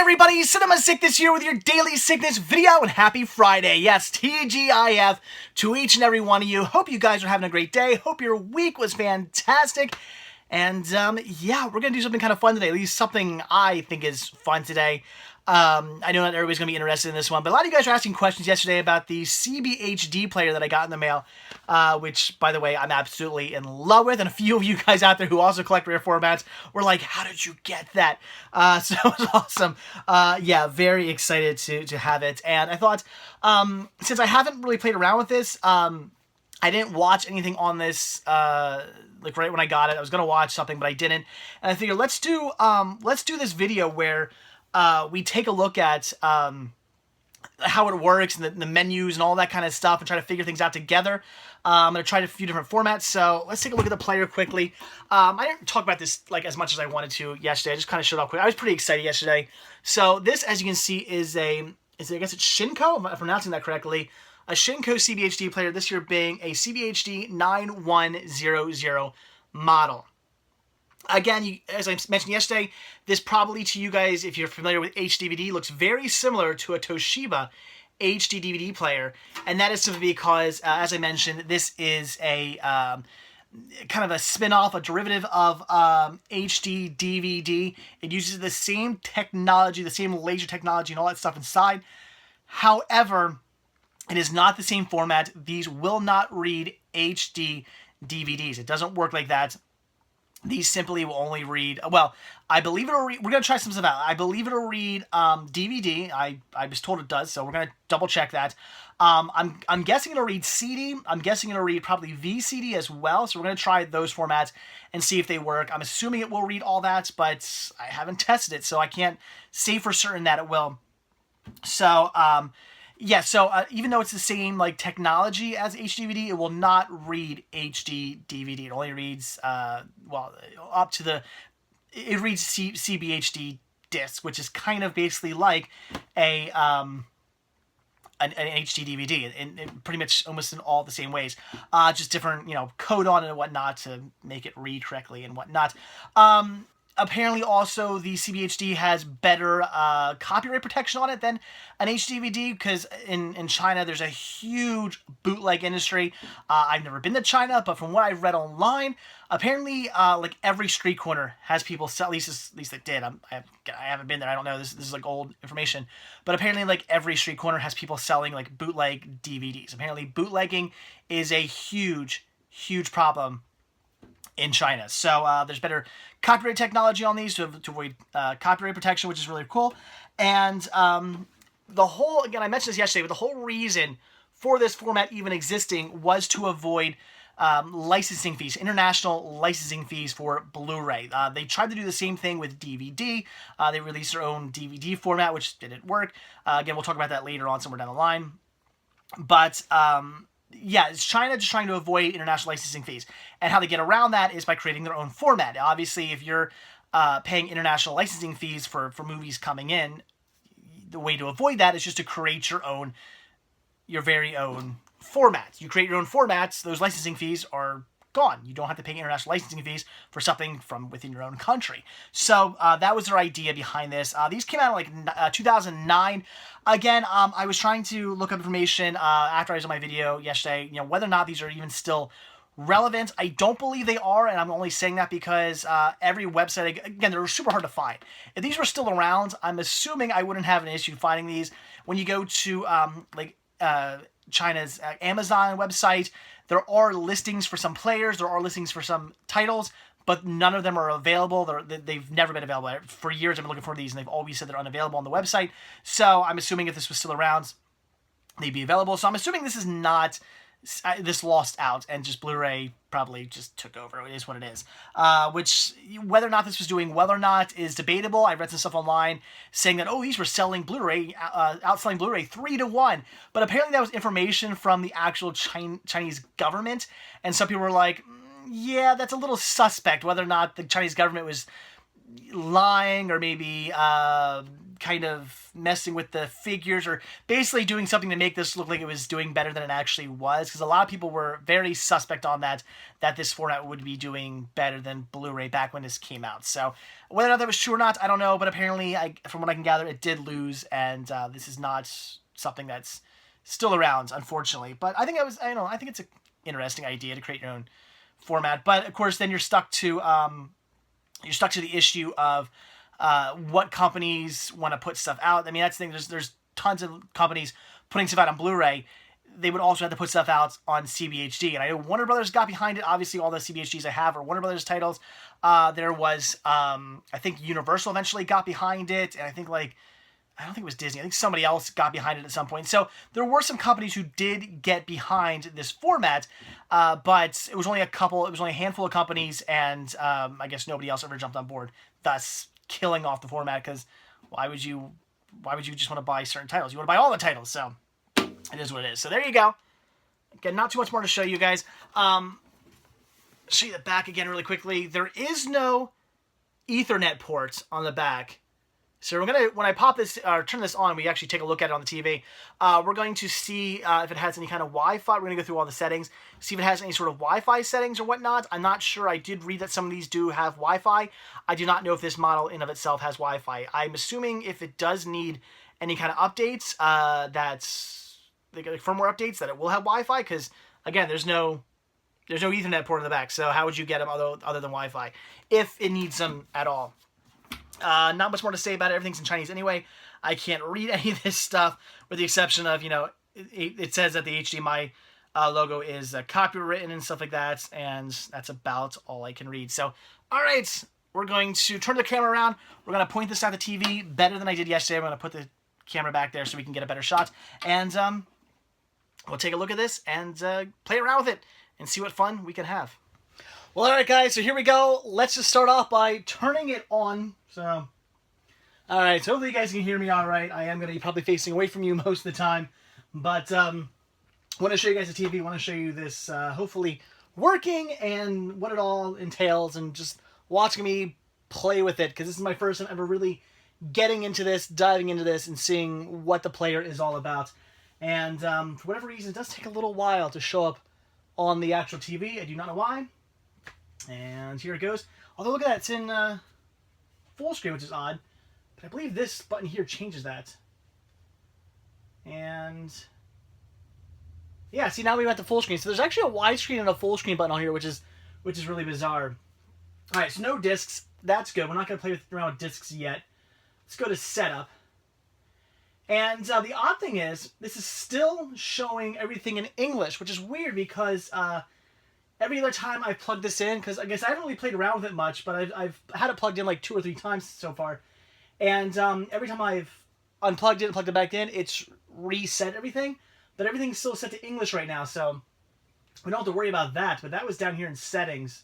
everybody, Cinema Sickness here with your daily sickness video, and happy Friday. Yes, TGIF to each and every one of you. Hope you guys are having a great day. Hope your week was fantastic. And yeah, we're going to do something kind of fun today, at least something I think is fun today. I know not everybody's going to be interested in this one, but a lot of you guys were asking questions yesterday about the CBHD player that I got in the mail, which, by the way, I'm absolutely in love with, and a few of you guys out there who also collect rare formats were like, how did you get that? So it was awesome. Yeah, very excited to have it, and I thought, since I haven't really played around with this, I didn't watch anything on this, like right when I got it. I was going to watch something, but I didn't, and I figured let's do this video where we take a look at how it works and the menus and all that kind of stuff and try to figure things out together. I'm going to try a few different formats, so let's take a look at the player quickly. I didn't talk about this like as much as I wanted to yesterday. I just kind of showed off quick. I was pretty excited yesterday. So this, as you can see, is I guess it's Shinco, if I'm pronouncing that correctly, a Shinco CBHD player, this year being a CBHD 9100 model. Again, as I mentioned yesterday, this probably to you guys, if you're familiar with HDVD, looks very similar to a Toshiba HD DVD player, and that is simply because, as I mentioned, this is a kind of a spin-off, a derivative of HD DVD. It uses the same technology, the same laser technology and all that stuff inside. However, it is not the same format. These will not read HD DVDs. It doesn't work like that. These simply will only read, well, I believe it'll read, we're going to try some stuff out. I believe it'll read DVD. I was told it does, so we're going to double check that. I'm guessing it'll read CD. I'm guessing it'll read probably VCD as well, so we're going to try those formats and see if they work. I'm assuming it will read all that, but I haven't tested it, so I can't say for certain that it will. So, yeah, so even though it's the same like technology as HDVD, it will not read HD DVD. It only reads, well, up to the, it reads CBHD Discs, which is kind of basically like an HD DVD, and pretty much almost in all the same ways. Just different, you know, code on it and whatnot to make it read correctly and whatnot. Apparently, also, the CBHD has better copyright protection on it than an HDVD, because in China, there's a huge bootleg industry. I've never been to China, but from what I've read online, apparently, like, every street corner has people sell, at least it did. I haven't been there. I don't know. This is, like, old information. But apparently, like, every street corner has people selling, like, bootleg DVDs. Apparently, bootlegging is a huge, huge problem in China. So there's better copyright technology on these to avoid copyright protection, which is really cool. And the whole, again, I mentioned this yesterday, but the whole reason for this format even existing was to avoid licensing fees, international licensing fees for Blu-ray. They tried to do the same thing with DVD. They released their own DVD format, which didn't work. Again, we'll talk about that later on somewhere down the line. But yeah, it's China just trying to avoid international licensing fees. And how they get around that is by creating their own format. Obviously, if you're paying international licensing fees for movies coming in, the way to avoid that is just to create your very own formats. You create your own formats, those licensing fees are gone. You don't have to pay international licensing fees for something from within your own country. So that was their idea behind this. These came out in like 2009. Again, I was trying to look up information after I was on my video yesterday, you know, whether or not these are even still relevant. I don't believe they are, and I'm only saying that because every website, again, they're super hard to find. If these were still around, I'm assuming I wouldn't have an issue finding these. When you go to China's Amazon website, there are listings for some players, there are listings for some titles, but none of them are available. They've never been available. For years I've been looking for these, and they've always said they're unavailable on the website. So I'm assuming if this was still around, they'd be available. So I'm assuming this is not, this lost out, and just Blu-ray probably just took over. It is what it is. Which, whether or not this was doing well or not is debatable. I read some stuff online saying that, oh, these were selling Blu-ray, outselling Blu-ray 3-1. But apparently that was information from the actual Chinese government. And some people were like, yeah, that's a little suspect, whether or not the Chinese government was lying or maybe kind of messing with the figures, or basically doing something to make this look like it was doing better than it actually was, because a lot of people were very suspect on that this format would be doing better than Blu-ray back when this came out. So whether or not that was true or not, I don't know, but apparently, from what I can gather, it did lose, and this is not something that's still around, unfortunately. But I think I think it's an interesting idea to create your own format. But of course, then you're stuck to the issue of what companies want to put stuff out. I mean, that's the thing. There's tons of companies putting stuff out on Blu-ray. They would also have to put stuff out on CBHD. And I know Warner Brothers got behind it. Obviously, all the CBHDs I have are Warner Brothers titles. There was, I think Universal eventually got behind it. And I don't think it was Disney. I think somebody else got behind it at some point. So there were some companies who did get behind this format, but it was only a handful of companies, and I guess nobody else ever jumped on board, thus killing off the format, because why would you just want to buy certain titles? You want to buy all the titles, so it is what it is. So there you go. Again, not too much more to show you guys. Show you the back again really quickly. There is no Ethernet ports on the back. So when I pop this, or turn this on, we actually take a look at it on the TV. We're going to see if it has any kind of Wi-Fi. We're going to go through all the settings, see if it has any sort of Wi-Fi settings or whatnot. I'm not sure. I did read that some of these do have Wi-Fi. I do not know if this model in of itself has Wi-Fi. I'm assuming if it does need any kind of updates, that's like firmware updates, that it will have Wi-Fi. Because again, there's no Ethernet port in the back. So how would you get them other than Wi-Fi if it needs them at all? Not much more to say about it. Everything's in Chinese anyway. I can't read any of this stuff, with the exception of, it says that the HDMI logo is copywritten and stuff like that, and that's about all I can read. So, all right, we're going to turn the camera around. We're going to point this at the TV better than I did yesterday. I'm going to put the camera back there so we can get a better shot, and we'll take a look at this and play around with it and see what fun we can have. Well, all right, guys, so here we go. Let's just start off by turning it on. So, all right, so hopefully you guys can hear me all right. I am going to be probably facing away from you most of the time, but I want to show you guys the TV. I want to show you this hopefully working and what it all entails, and just watching me play with it, because this is my first time ever really getting into this, diving into this, and seeing what the player is all about. And for whatever reason, it does take a little while to show up on the actual TV. I do not know why. And here it goes. Although, look at that, it's in full screen, which is odd. But I believe this button here changes that. And yeah, see, now we went to full screen. So there's actually a widescreen and a full screen button on here, which is really bizarre. All right, so no discs. That's good. We're not going to play around with discs yet. Let's go to setup. And the odd thing is, this is still showing everything in English, which is weird, because every other time I've plugged this in, because I guess I haven't really played around with it much, but I've had it plugged in like 2 or 3 times so far. And every time I've unplugged it and plugged it back in, it's reset everything. But everything's still set to English right now, so we don't have to worry about that. But that was down here in settings.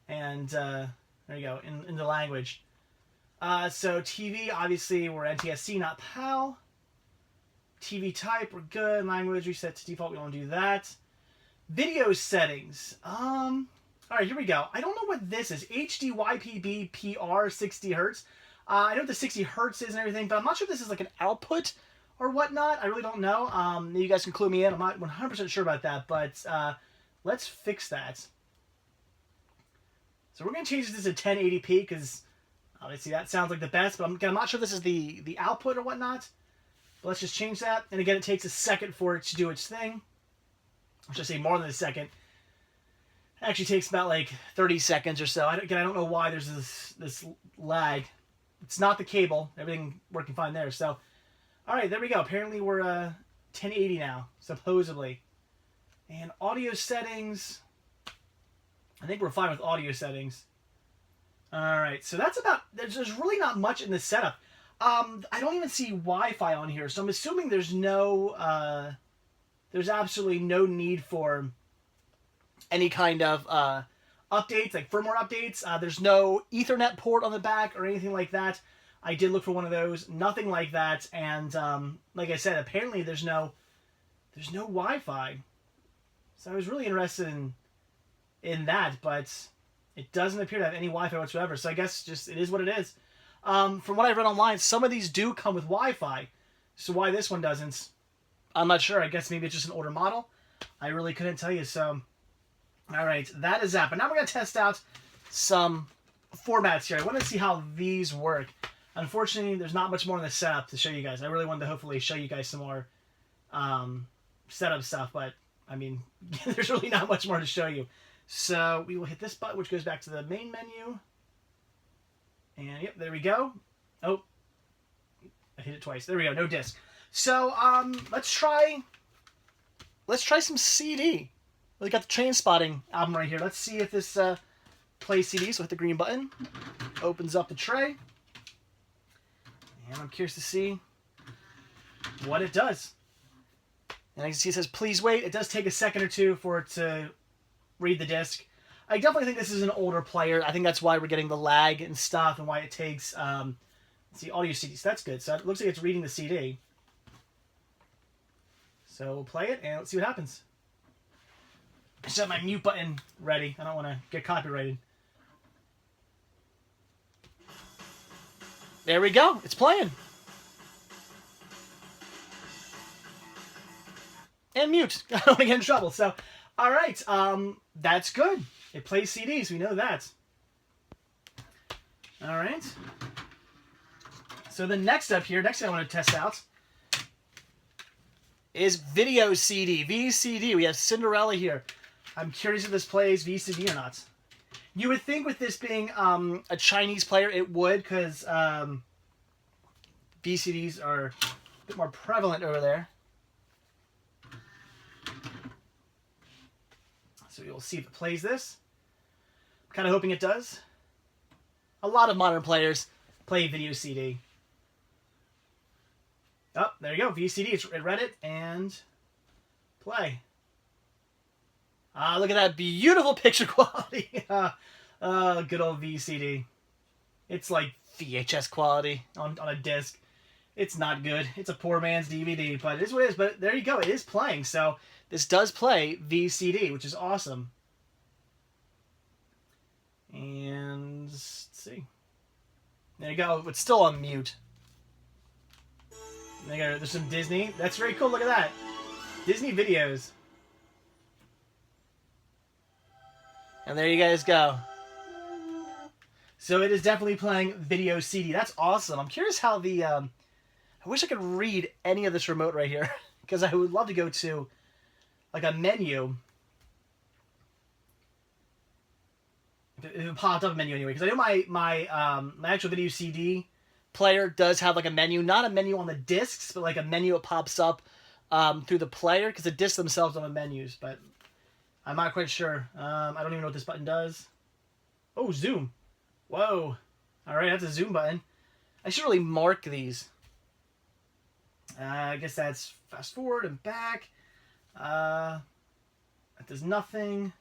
And there you go, in the language. So TV, obviously, we're NTSC, not PAL. TV type, we're good. Language, reset to default, we don't do that. Video settings. All right, here we go. I don't know what this is. HD YPB PR 60 hertz. I know what the 60 hertz is and everything, but I'm not sure if this is like an output or whatnot. I really don't know. Maybe you guys can clue me in. I'm not 100% sure about that, but let's fix that. So we're going to change this to 1080p, because obviously that sounds like the best, but I'm not sure if this is the output or whatnot. But let's just change that. And again, it takes a second for it to do its thing. I should say more than a second. It actually takes about like 30 seconds or so. I don't know why there's this lag. It's not the cable. Everything working fine there. So, all right, there we go. Apparently we're 1080 now, supposedly. And audio settings. I think we're fine with audio settings. All right, so that's about. There's really not much in this setup. I don't even see Wi-Fi on here, so I'm assuming there's no. There's absolutely no need for any kind of updates, like firmware updates. There's no Ethernet port on the back or anything like that. I did look for one of those. Nothing like that. And like I said, apparently there's no Wi-Fi. So I was really interested in that, but it doesn't appear to have any Wi-Fi whatsoever. So I guess just it is what it is. From what I've read online, some of these do come with Wi-Fi. So why this one doesn't, I'm not sure. I guess maybe it's just an older model. I really couldn't tell you. So, all right, that is that. But now we're going to test out some formats here. I want to see how these work. Unfortunately, there's not much more in the setup to show you guys. I really wanted to hopefully show you guys some more setup stuff, but I mean, there's really not much more to show you. So we will hit this button, which goes back to the main menu. And yep, there we go. Oh, I hit it twice. There we go, no disc. So let's try some CD. We got the Train Spotting album right here. Let's see if this plays CDs. So hit the green button, opens up the tray, and I'm curious to see what it does. And I can see it says, please wait. It does take a second or two for it to read the disc. I definitely think this is an older player. I think that's why we're getting the lag and stuff and why it takes, let's see, audio CDs. That's good. So it looks like it's reading the CD. So we'll play it and let's see what happens. I just have my mute button ready. I don't want to get copyrighted. There we go. It's playing. And mute. I don't want to get in trouble. So, all right. That's good. It plays CDs. We know that. All right. So the next up here, next thing I want to test out is video CD, VCD. We have Cinderella here. I'm curious if this plays VCD or not. You would think with this being a Chinese player, it would, because VCDs are a bit more prevalent over there. So we will see if it plays this. I'm kind of hoping it does. A lot of modern players play video CD. Oh, there you go. VCD. It read it and play. Look at that beautiful picture quality. Good old VCD. It's like VHS quality on a disc. It's not good. It's a poor man's DVD, but it is what it is. But there you go. It is playing. So this does play VCD, which is awesome. And let's see. There you go. It's still on mute. There you go. There's some Disney. That's very cool. Look at that. Disney videos. And there you guys go. So it is definitely playing video CD. That's awesome. I'm curious how the... I wish I could read any of this remote right here. Because I would love to go to like a menu. If it popped up a menu anyway. Because I know my actual video CD player does have like a menu. Not a menu on the discs, but like a menu that pops up through the player. Because the discs themselves don't have menus. But I'm not quite sure. I don't even know what this button does. Oh, zoom. Whoa. Alright, that's a zoom button. I should really mark these. I guess that's fast forward and back. That does nothing.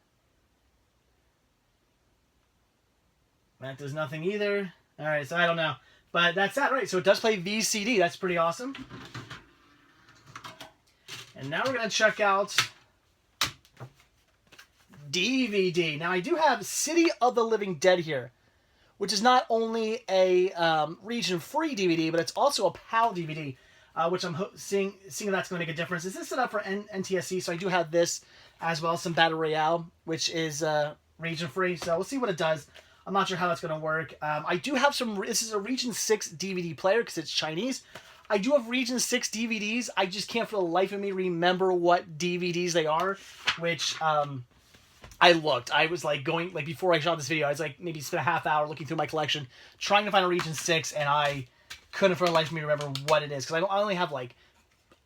That does nothing either. Alright, so I don't know. But that's that, right? So it does play VCD. That's pretty awesome. And now we're going to check out DVD. Now I do have City of the Living Dead here, which is not only a region-free DVD, but it's also a PAL DVD, which I'm seeing if that's going to make a difference. This is set up for NTSC, so I do have this as well, some Battle Royale, which is region-free. So we'll see what it does. I'm not sure how that's going to work. I do have some... This is a Region 6 DVD player because it's Chinese. I do have Region 6 DVDs. I just can't for the life of me remember what DVDs they are, which... I looked. I was like going, like before I shot this video, I was like maybe spent a half hour looking through my collection, trying to find a Region 6, and I couldn't for the life of me remember what it is, because I only have like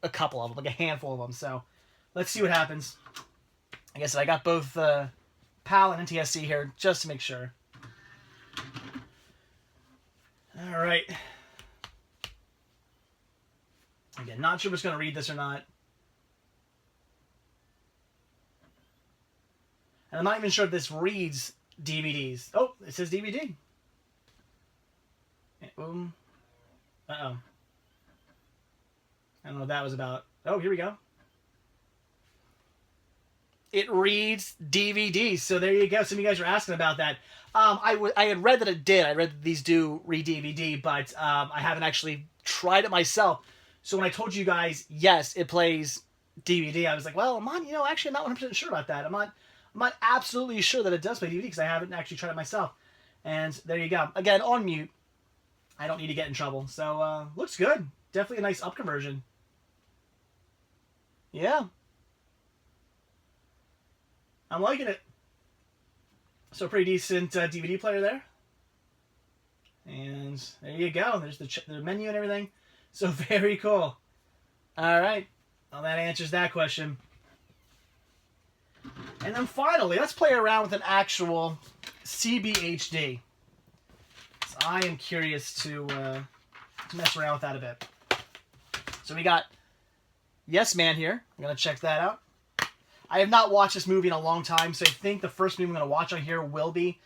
a couple of them, like a handful of them, so let's see what happens. Like I said, I got both PAL and NTSC here, just to make sure. Alright. Again, not sure if it's going to read this or not. And I'm not even sure if this reads DVDs. Oh, it says DVD. Uh-oh. I don't know what that was about. Oh, here we go. it reads DVDs. So there you go. Some of you guys were asking about that. I had read that it did. I read that these do read DVD, but I haven't actually tried it myself. So when I told you guys, yes, it plays DVD, I was like, well, actually, I'm not 100% sure about that. I'm not absolutely sure that it does play DVD because I haven't actually tried it myself. And there you go. Again, on mute. I don't need to get in trouble. So, looks good. Definitely a nice up conversion. Yeah. I'm liking it. So, pretty decent DVD player there. And there you go. There's the menu and everything. So, very cool. All right. Well, that answers that question. And then finally, let's play around with an actual CBHD. So I am curious to mess around with that a bit. So we got Yes Man here. I'm going to check that out. I have not watched this movie in a long time, so I think the first movie I'm going to watch on here will be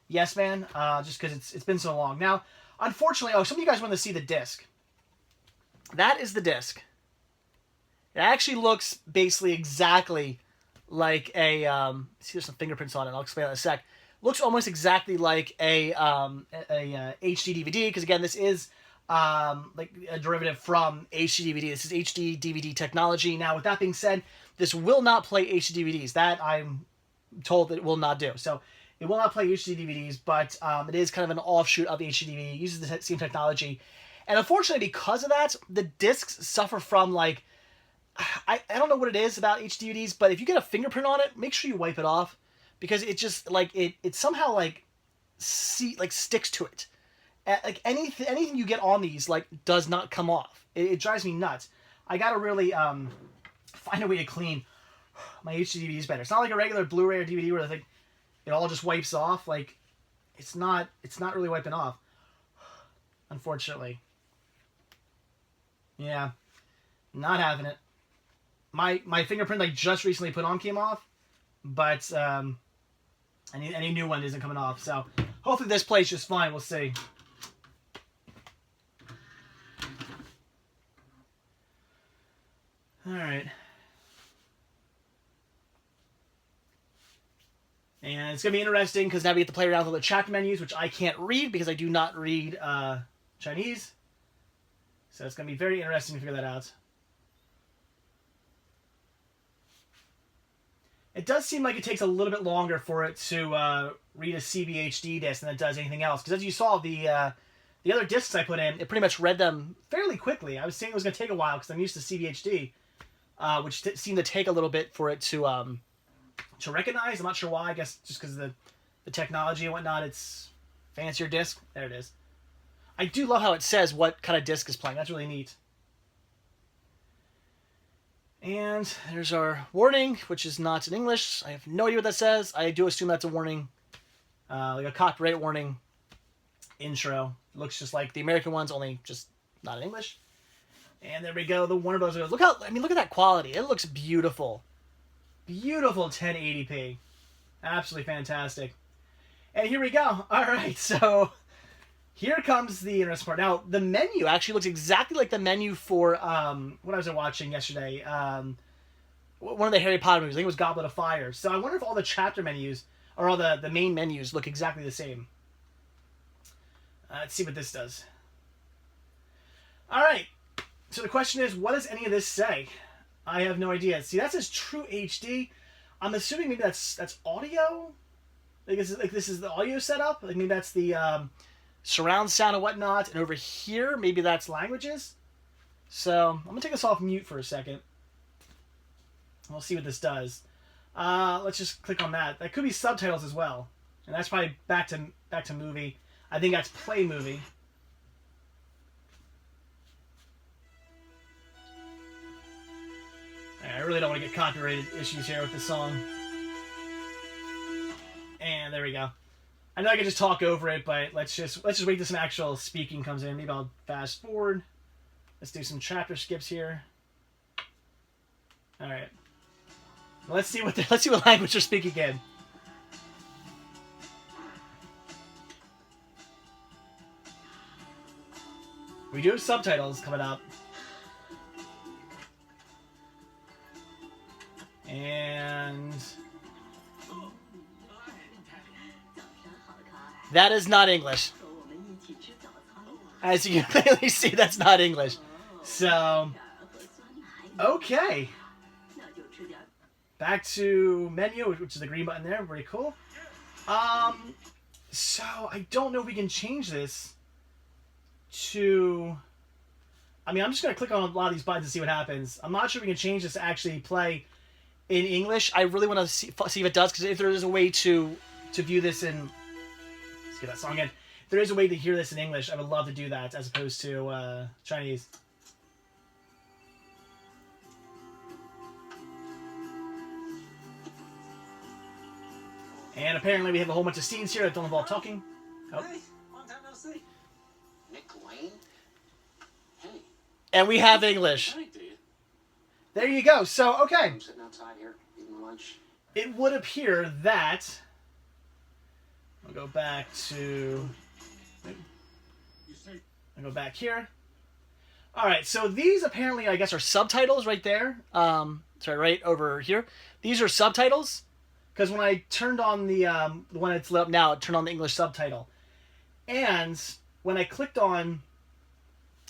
Yes Man, just because it's been so long. Now, unfortunately, some of you guys want to see the disc. That is the disc. It actually looks basically exactly like a see, there's some fingerprints on it. I'll explain that in a sec. Looks almost exactly like a HD DVD because again, this is like a derivative from HD DVD. This is HD DVD technology. Now, with that being said, this will not play HD DVDs. That I'm told that it will not do. So it will not play HD DVDs, but it is kind of an offshoot of HD DVD. It uses the same technology, and unfortunately, because of that, the discs suffer from like. I don't know what it is about HDVDs, but if you get a fingerprint on it, make sure you wipe it off because it just like it somehow like sticks to it. Like anything you get on these like does not come off. It drives me nuts. I gotta really find a way to clean my HDVDs better. It's not like a regular Blu-ray or DVD where I think it all just wipes off. Like it's not really wiping off. Unfortunately. Yeah. Not having it. My fingerprint I just recently put on came off, but any new one isn't coming off. So hopefully this plays just fine. We'll see. All right. And it's going to be interesting because now we get to play around with the chapter menus, which I can't read because I do not read Chinese. So it's going to be very interesting to figure that out. It does seem like it takes a little bit longer for it to read a CBHD disc than it does anything else. Because as you saw, the other discs I put in, it pretty much read them fairly quickly. I was saying it was going to take a while because I'm used to CBHD, which seemed to take a little bit for it to recognize. I'm not sure why. I guess just because of the technology and whatnot. It's fancier disc. There it is. I do love how it says what kind of disc is playing. That's really neat. And there's our warning, which is not in English. I have no idea what that says. I do assume that's a warning, like a copyright warning intro. It looks just like the American ones, only just not in English. And there we go. The Warner Bros. Look at that quality. It looks beautiful. Beautiful 1080p. Absolutely fantastic. And here we go. All right, so here comes the interesting part. Now, the menu actually looks exactly like the menu for what I was watching yesterday. One of the Harry Potter movies. I think it was Goblet of Fire. So I wonder if all the chapter menus, or all the main menus, look exactly the same. Let's see what this does. All right. So the question is, what does any of this say? I have no idea. See, that says True HD. I'm assuming maybe that's audio. Like this is the audio setup. Like maybe that's the surround sound and whatnot, and over here maybe that's languages. So I'm gonna take this off mute for a second. We'll see what this does. Let's just click on that. That could be subtitles as well, and that's probably back to movie. I think that's play movie. I really don't want to get copyrighted issues here with this song. And there we go. I know I could just talk over it, but let's just wait till some actual speaking comes in. Maybe I'll fast forward. Let's do some chapter skips here. All right. Let's see what language they're speaking in. We do have subtitles coming up. And that is not English. As you can clearly see, that's not English. So, okay. Back to menu, which is the green button there. Very cool. So I don't know if we can change this to... I mean, I'm just going to click on a lot of these buttons and see what happens. I'm not sure if we can change this to actually play in English. I really want to see if it does, because if there is a way to view this in... Let's get that song in. If there is a way to hear this in English, I would love to do that as opposed to Chinese. And apparently we have a whole bunch of scenes here that don't involve talking. Oh. Hey, long time no see. Nick Lane? Hey. And we have English. Hey, dude. There you go. So, okay. I'm sitting outside here eating lunch. It would appear that... I'll go back to... I'll go back here. Alright, so these apparently, I guess, are subtitles right there. Sorry, right over here. These are subtitles. Because when I turned on the one that's lit up now, it turned on the English subtitle. And when I clicked on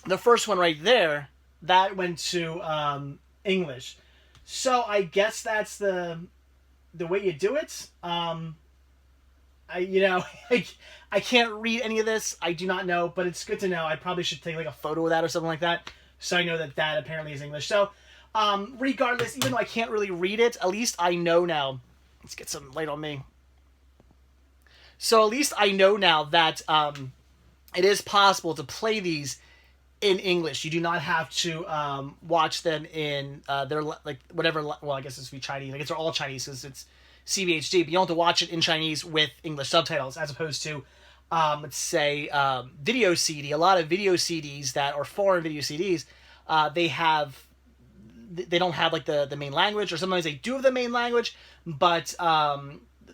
the first one right there, that went to English. So I guess that's the way you do it. I can't read any of this. I do not know, but it's good to know. I probably should take like a photo of that or something like that, so I know that that apparently is English. So regardless, even though I can't really read it, at least I know now. Let's get some light on me. So at least I know now that it is possible to play these in English. You do not have to watch them in their like whatever. Well, I guess it's be Chinese. I guess they're all Chinese because it's CBHD. But you don't have to watch it in Chinese with English subtitles, as opposed to let's say video CD. A lot of video CDs that are foreign video CDs, they don't have like the main language, or sometimes they do have the main language, but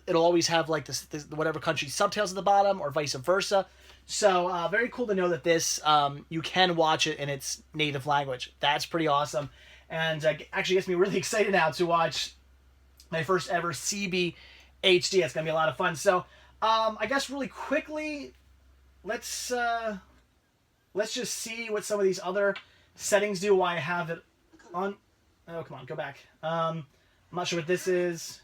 it'll always have like this whatever country's subtitles at the bottom, or vice versa. So very cool to know that this you can watch it in its native language. That's pretty awesome, and actually gets me really excited now to watch my first ever CBHD. It's gonna be a lot of fun. So I guess really quickly, let's just see what some of these other settings do while I have it on. Oh, come on, go back. I'm not sure what this is.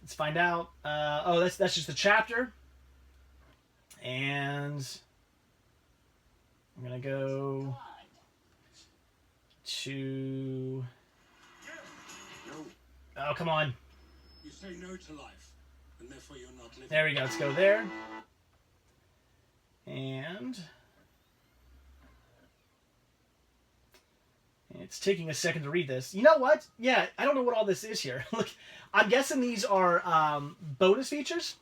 Let's find out. Oh, that's just the chapter. And I'm going to go to... Oh, come on. You say no to life, and therefore you're not living. There we go. Let's go there. And... It's taking a second to read this. You know what? Yeah, I don't know what all this is here. Look, I'm guessing these are bonus features.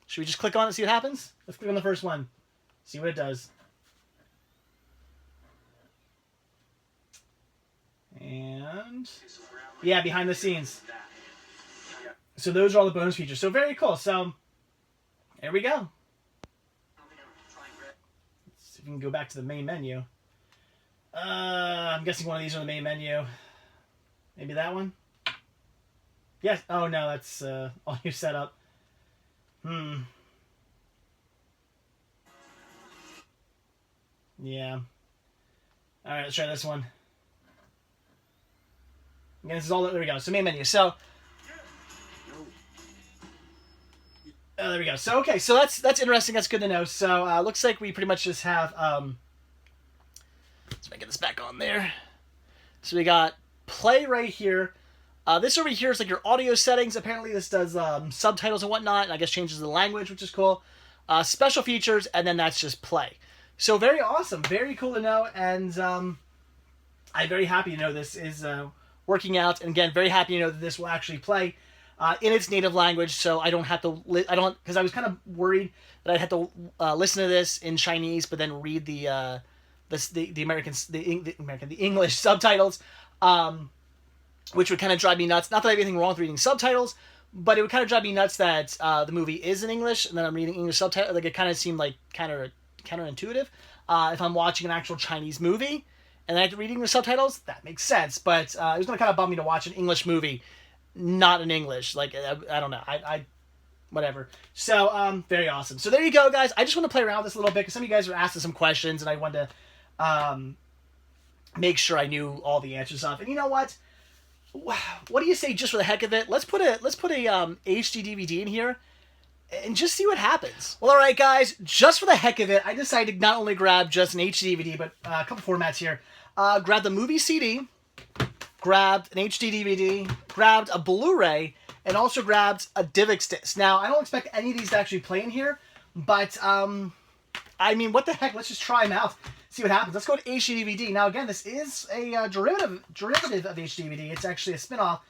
Should we just click on it and see what happens? Let's click on the first one. See what it does. And... yeah, behind the scenes. So those are all the bonus features. So very cool. So, there we go. Let's see if we can go back to the main menu. I'm guessing one of these are the main menu. Maybe that one? Yes. Oh, no, that's all your setup. Yeah. Alright, let's try this one. Again, this is all... there we go. So, main menu. So... oh, there we go. So, okay. So, that's interesting. That's good to know. So, looks like we pretty much just have... let's get this back on there. So we got play right here. This over here is like your audio settings. Apparently this does subtitles and whatnot, and I guess changes the language, which is cool. Special features, and then that's just play. So very awesome. Very cool to know, and I'm very happy to know this is working out. And again, very happy to know that this will actually play in its native language, so I don't have to... because I was kind of worried that I'd have to listen to this in Chinese, but then read the English subtitles, which would kind of drive me nuts. Not that I have anything wrong with reading subtitles, but it would kind of drive me nuts that the movie is in English and then I'm reading English subtitles. Like, it kind of seemed like counterintuitive. If I'm watching an actual Chinese movie and I had to read English subtitles, that makes sense. But it was going to kind of bum me to watch an English movie, not in English. Like, I don't know. I whatever. So, very awesome. So there you go, guys. I just want to play around with this a little bit because some of you guys were asking some questions, and I wanted to make sure I knew all the answers off. And you know what? What do you say, just for the heck of it? Let's put a HD DVD in here and just see what happens. Well, all right, guys. Just for the heck of it, I decided to not only grab just an HD DVD, but a couple formats here. Grabbed the movie CD, grabbed an HD DVD, grabbed a Blu-ray, and also grabbed a DivX disc. Now, I don't expect any of these to actually play in here, but I mean, what the heck? Let's just try them out. See what happens. Let's go to HD DVD. Now, again, this is a derivative of HD DVD. It's actually a spin-off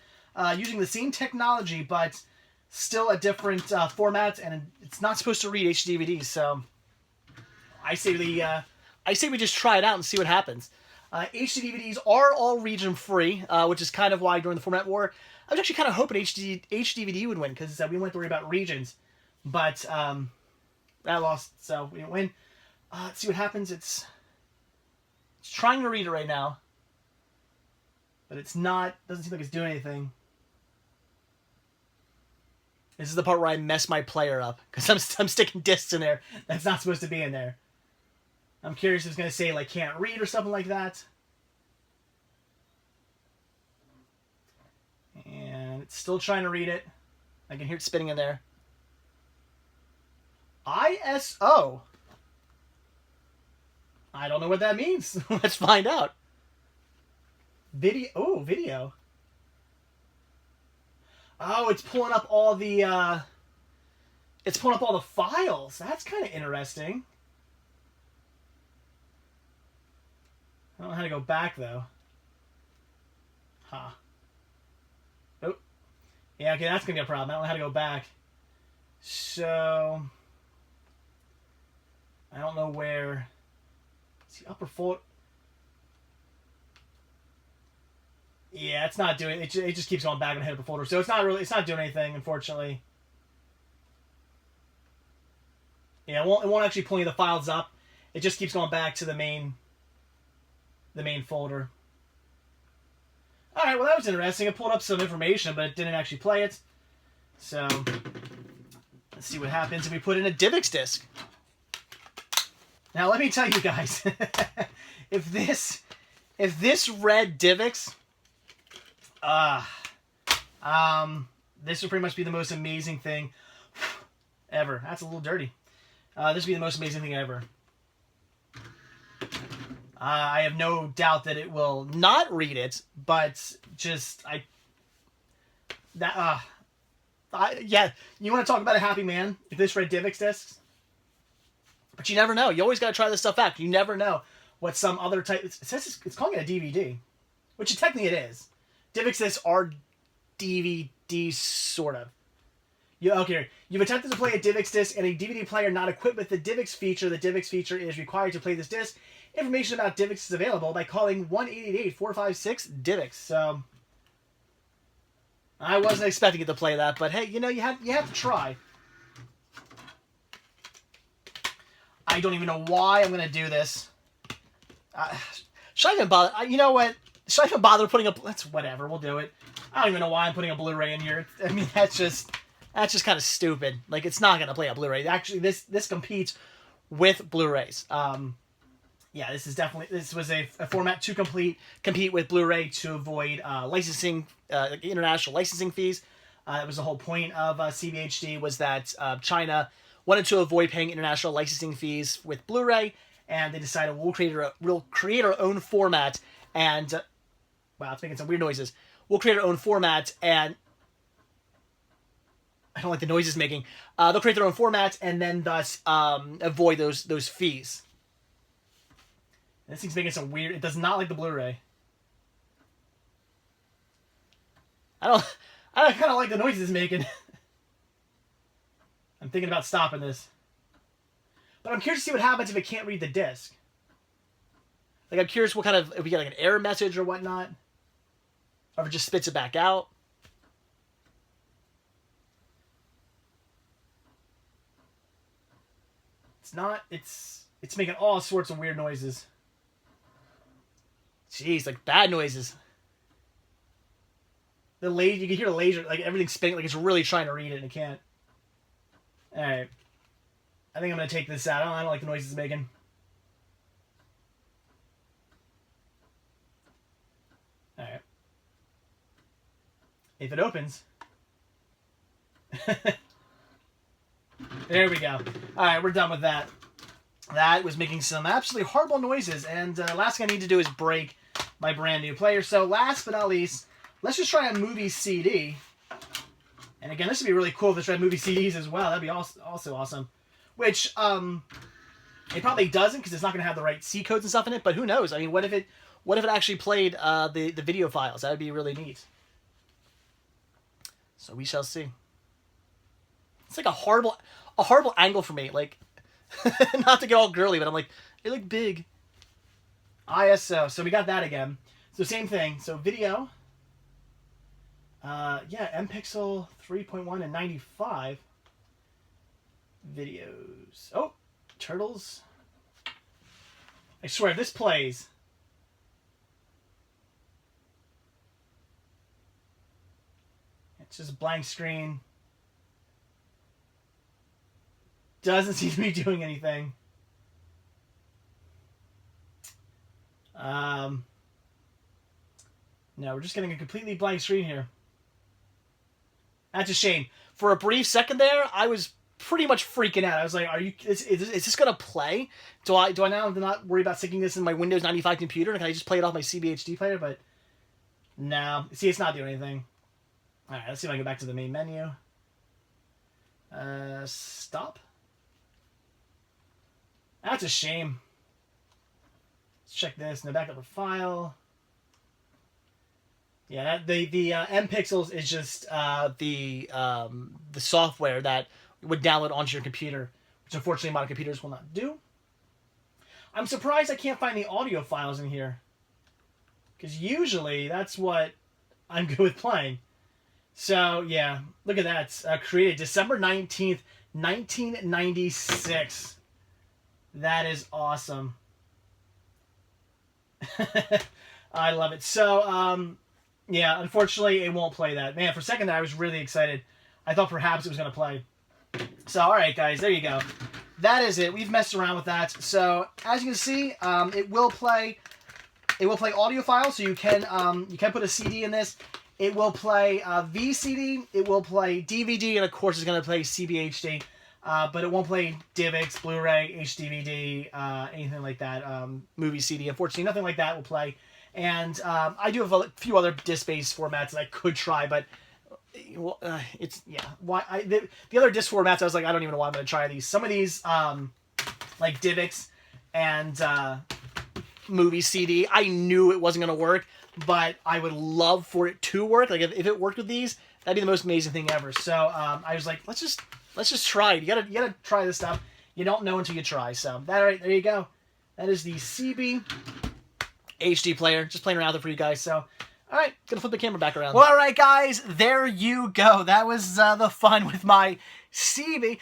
using the same technology, but still a different format, and it's not supposed to read HD DVDs. So I say we just try it out and see what happens. HD DVDs are all region free, which is kind of why during the format war, I was actually kind of hoping HDVD would win because we wouldn't have to worry about regions, but that lost, so we didn't win. Let's see what happens. It's trying to read it right now, but it's not. Doesn't seem like it's doing anything. This is the part where I mess my player up because I'm sticking discs in there that's not supposed to be in there. I'm curious if it's going to say like can't read or something like that. And it's still trying to read it. I can hear it spinning in there. ISO. I don't know what that means. Let's find out. Video. Oh, video. Oh, it's pulling up all the files. That's kind of interesting. I don't know how to go back though. Huh. Oh. Yeah, okay, that's gonna be a problem. I don't know how to go back. So I don't know where. See, upper folder. Yeah, it's not doing it. It just keeps going back and hit upper folder. So it's not doing anything, unfortunately. Yeah, it won't actually pull any of the files up. It just keeps going back to the main folder. All right, well that was interesting. It pulled up some information, but it didn't actually play it. So let's see what happens if we put in a DivX disc. Now let me tell you guys, if this read DivX, this would pretty much be the most amazing thing ever. That's a little dirty. This would be the most amazing thing ever. I have no doubt that it will not read it, but yeah, you want to talk about a happy man if this read DivX discs? But you never know. You always got to try this stuff out. You never know what some other type. It says it's calling it a DVD, which technically it is. DivX discs are DVDs, sort of. Okay, you've attempted to play a DivX disc and a DVD player not equipped with the DivX feature. The DivX feature is required to play this disc. Information about DivX is available by calling 1-888-456-DivX. So I wasn't expecting it to play that, but hey, you know, you have to try. I don't even know why I'm going to do this. Should I even bother? You know what? Should I even bother putting a... That's whatever. We'll do it. I don't even know why I'm putting a Blu-ray in here. I mean, that's just kind of stupid. Like, it's not going to play a Blu-ray. Actually, this competes with Blu-rays. Yeah, this was a format to compete with Blu-ray to avoid licensing, international licensing fees. That was the whole point of CBHD, was that China wanted to avoid paying international licensing fees with Blu-ray, and they decided we'll create our own format. And wow, it's making some weird noises. We'll create our own format, and I don't like the noise it's making. They'll create their own format, and then thus avoid those fees. This thing's making some weird. It does not like the Blu-ray. I kind of like the noises it's making. I'm thinking about stopping this. But I'm curious to see what happens if it can't read the disc. Like, I'm curious what kind of, if we get like an error message or whatnot. Or if it just spits it back out. It's making all sorts of weird noises. Jeez, like bad noises. The laser, you can hear the laser, like everything's spinning, like it's really trying to read it and it can't. All right, I think I'm gonna take this out. I don't like the noises it's making. All right, if it opens, there we go. All right, we're done with that. That was making some absolutely horrible noises, and last thing I need to do is break my brand new player. So last but not least, let's just try a movie CD. And again, this would be really cool if they tried movie CDs as well. That'd be also awesome. Which, it probably doesn't because it's not going to have the right C codes and stuff in it, but who knows? I mean, what if it actually played the video files? That would be really neat. So we shall see. It's like a horrible angle for me. Like, not to get all girly, but I'm like, they look big. ISO. So we got that again. So same thing. So video. Yeah, M-Pixel 3.1 and 95. Videos. Oh, Turtles. I swear, if this plays. It's just blank screen. Doesn't seem to be doing anything. No, we're just getting a completely blank screen here. That's a shame. For a brief second there, I was pretty much freaking out. I was like, "Are you? Is this gonna play? Do I now not worry about syncing this in my Windows 95 computer? Can I just play it off my CBHD player?" But no, see, it's not doing anything. All right, let's see if I can go back to the main menu. Stop. That's a shame. Let's check this in the backup of file. Yeah, the M-Pixels is just the software that would download onto your computer, which unfortunately modern computers will not do. I'm surprised I can't find the audio files in here, because usually that's what I'm good with playing. So yeah, look at that. Created December 19th, 1996. That is awesome. I love it. So, yeah, unfortunately, it won't play that. Man, for a second there, I was really excited. I thought perhaps it was going to play. So, all right, guys, there you go. That is it. We've messed around with that. So, as you can see, it will play audio files, so you can put a CD in this. It will play VCD. It will play DVD, and of course, it's going to play CBHD. But it won't play DivX, Blu-ray, HDVD, anything like that. Movie CD, unfortunately, nothing like that will play. And I do have a few other disc-based formats that I could try, but it's the other disc formats, I was like, I don't even know why I'm going to try these. Some of these, like DivX and movie CD, I knew it wasn't going to work, but I would love for it to work. Like if it worked with these, that'd be the most amazing thing ever. So I was like, let's just try it. You gotta try this stuff. You don't know until you try. So right, there you go. That is the CB HD player. Just playing around with it for you guys. So, all right, gonna flip the camera back around. Well, all right, guys, there you go. That was the fun with my CB.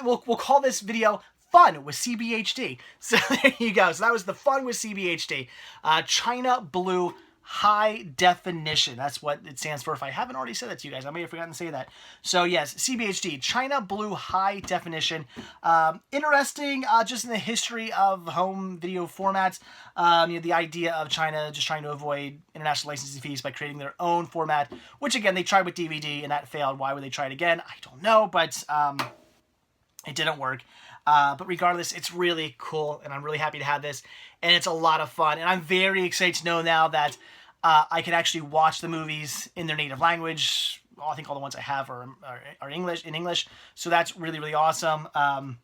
We'll call this video "Fun with CBHD." So there you go. So that was the fun with CBHD. China Blue High Definition. That's what it stands for. If I haven't already said that to you guys, I may have forgotten to say that. So yes, CBHD, China Blue High Definition. Interesting, just in the history of home video formats. The idea of China just trying to avoid international licensing fees by creating their own format, which again, they tried with DVD and that failed. Why would they try it again? I don't know, but it didn't work. But regardless, it's really cool, and I'm really happy to have this, and it's a lot of fun, and I'm very excited to know now that I can actually watch the movies in their native language. Well, I think all the ones I have are English, so that's really, really awesome. A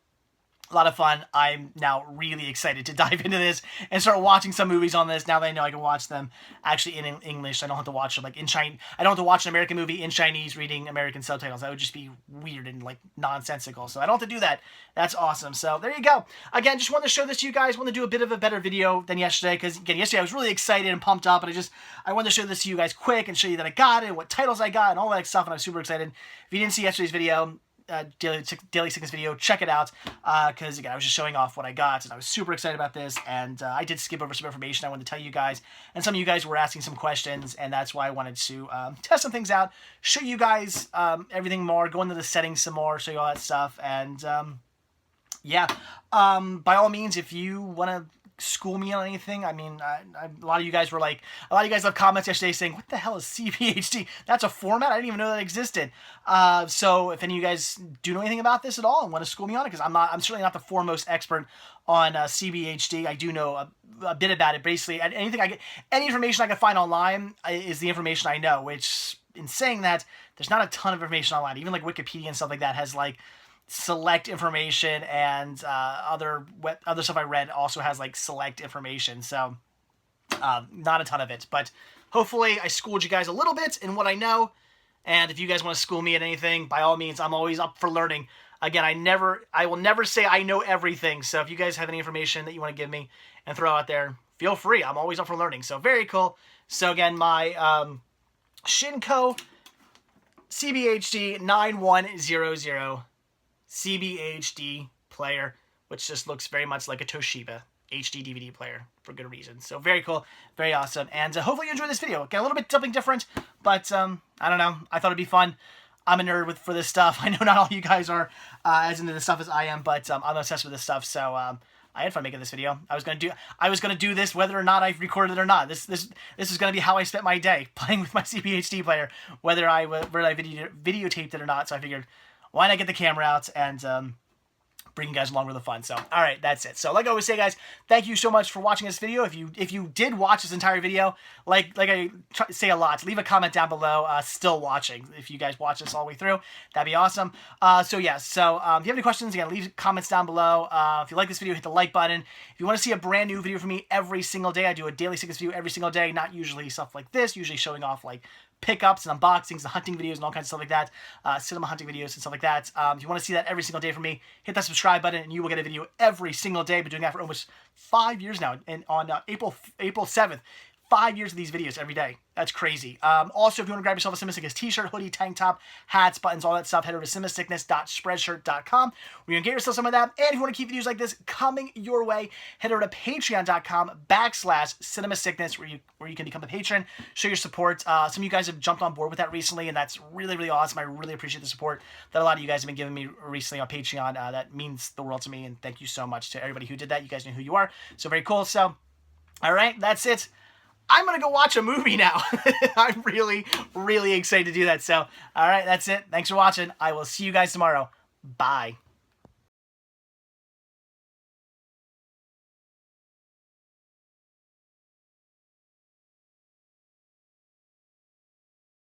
lot of fun. I'm now really excited to dive into this and start watching some movies on this now that I know I can watch them actually in English. I don't have to watch them like in Chinese. I don't have to watch an American movie in Chinese reading American subtitles. That would just be weird and like nonsensical. So I don't have to do that. That's awesome. So there you go. Again, just wanted to show this to you guys. Wanted to do a bit of a better video than yesterday because again, yesterday I was really excited and pumped up, but I wanted to show this to you guys quick and show you that I got it and what titles I got and all that stuff, and I'm super excited. If you didn't see yesterday's video, daily sickness video. Check it out, because again, I was just showing off what I got, and I was super excited about this, and I did skip over some information I wanted to tell you guys, and some of you guys were asking some questions, and that's why I wanted to test some things out, show you guys everything more, go into the settings some more, show you all that stuff, and yeah, by all means, if you want to school me on anything, I mean, a lot of you guys left comments yesterday saying, what the hell is CBHD? That's a format? I didn't even know that existed. So if any of you guys do know anything about this at all and want to school me on it, because I'm certainly not the foremost expert on CBHD. I do know a bit about it. Basically, any information I can find online is the information I know, which, in saying that, there's not a ton of information online. Even like Wikipedia and stuff like that has like select information, and other stuff I read also has like select information, so not a ton of it, but hopefully I schooled you guys a little bit in what I know. And if you guys want to school me at anything, by all means, I'm always up for learning. Again, I will never say I know everything, so if you guys have any information that you want to give me and throw out there, feel free. I'm always up for learning, so very cool. So again, my Shinco CBHD 9100 CBHD player, which just looks very much like a Toshiba HD DVD player for good reason. So very cool, very awesome, and hopefully you enjoyed this video. Got a little bit something different, but I don't know. I thought it'd be fun. I'm a nerd for this stuff. I know not all you guys are as into this stuff as I am, but I'm obsessed with this stuff. So I had fun making this video. I was gonna do this whether or not I recorded it or not. This is gonna be how I spent my day, playing with my CBHD player, whether I videotaped it or not. So I figured, why not get the camera out and bring you guys along with the fun. So, all right, that's it. So, like I always say, guys, thank you so much for watching this video. If you did watch this entire video, like I say a lot, leave a comment down below, still watching. If you guys watch this all the way through, that'd be awesome. So, if you have any questions, again, leave comments down below. If you like this video, hit the like button. If you want to see a brand new video from me every single day, I do a daily sickness video every single day, not usually stuff like this, usually showing off like pickups and unboxings and hunting videos and all kinds of stuff like that, cinema hunting videos and stuff like that. If you want to see that every single day from me, hit that subscribe button and you will get a video every single day. I've been doing that for almost 5 years now, and on April 7th, 5 years of these videos every day. That's crazy. Also, if you want to grab yourself a Cinema Sickness t-shirt, hoodie, tank top, hats, buttons, all that stuff, head over to cinemasickness.spreadshirt.com, where you can get yourself some of that. And if you want to keep videos like this coming your way, head over to patreon.com/cinemasickness, where you can become a patron, show your support. Some of you guys have jumped on board with that recently, and that's really, really awesome. I really appreciate the support that a lot of you guys have been giving me recently on Patreon. That means the world to me, and thank you so much to everybody who did that. You guys know who you are. So very cool. So, all right, that's it. I'm going to go watch a movie now. I'm really, really excited to do that. So, all right, that's it. Thanks for watching. I will see you guys tomorrow. Bye.